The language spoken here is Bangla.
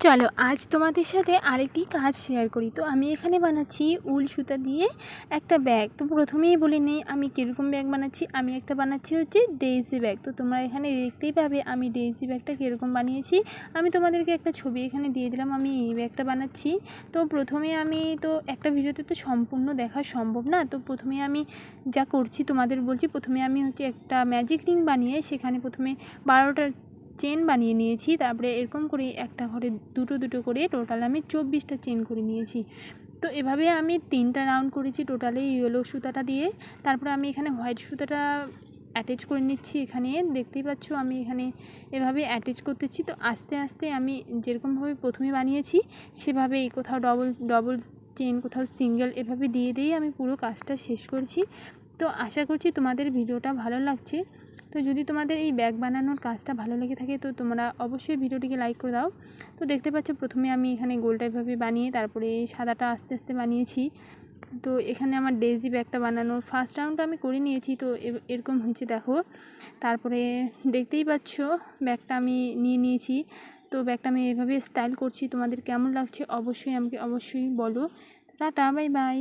চলো আজ তোমাদের সাথে আরেকটি কাজ শেয়ার করি। তো আমি এখানে বানাচ্ছি উল সুতা দিয়ে একটা ব্যাগ। তো প্রথমেই বলে নেই আমি কীরকম ব্যাগ বানাচ্ছি। আমি একটা বানাচ্ছি হচ্ছে ডেইজি ব্যাগ। তো তোমরা এখানে দেখতেই পাবে আমি ডেইজি ব্যাগটা কীরকম বানিয়েছি। আমি তোমাদেরকে একটা ছবি এখানে দিয়ে দিলাম, আমি এই ব্যাগটা বানাচ্ছি। তো প্রথমে আমি তো একটা ভিডিওতে তো সম্পূর্ণ দেখা সম্ভব না, তো প্রথমে আমি যা করছি তোমাদের বলছি। প্রথমে আমি হচ্ছে একটা ম্যাজিক রিং বানিয়ে সেখানে প্রথমে 12টা চেন বানিয়ে নিয়েছি। তারপরে এরকম করে একটা ঘরে দুটো দুটো করে টোটাল আমি 24টা চেন করে নিয়েছি। তো এভাবে আমি 3টা রাউন্ড করেছি টোটালি ইয়েলো সুতাটা দিয়ে। তারপরে আমি এখানে হোয়াইট সুতাটা অ্যাটাচ করে নিচ্ছি। এখানে দেখতেই পাচ্ছ আমি এখানে এভাবে অ্যাটাচ করতেছি। তো আস্তে আস্তে আমি যেরকমভাবে প্রথমে বানিয়েছি সেভাবেই কোথাও ডবল চেন, কোথাও সিঙ্গেল, এভাবে দিয়ে দিয়েই আমি পুরো কাজটা শেষ করছি। তো আশা করছি তোমাদের ভিডিওটা ভালো লাগছে। তো যদি তোমাদের এই ব্যাগ বানানোর কাজটা ভালো লেগে থাকে তো তোমরা অবশ্যই ভিডিওটিকে লাইক করে দাও। তো দেখতে পাচ্ছ প্রথমে আমি এখানে গোলটা এভাবে বানিয়ে তারপরে সাদাটা আস্তে আস্তে বানিয়েছি। তো এখানে আমার ডেইজি ব্যাগটা বানানোর ফার্স্ট রাউন্ডটা আমি করে নিয়েছি। তো এরকম হয়েছে দেখো। তারপরে দেখতেই পাচ্ছ ব্যাগটা আমি নিয়ে নিয়েছি। তো ব্যাগটা আমি এভাবে স্টাইল করছি। তোমাদের কেমন লাগছে অবশ্যই আমাকে বলো। Tata, bye bye.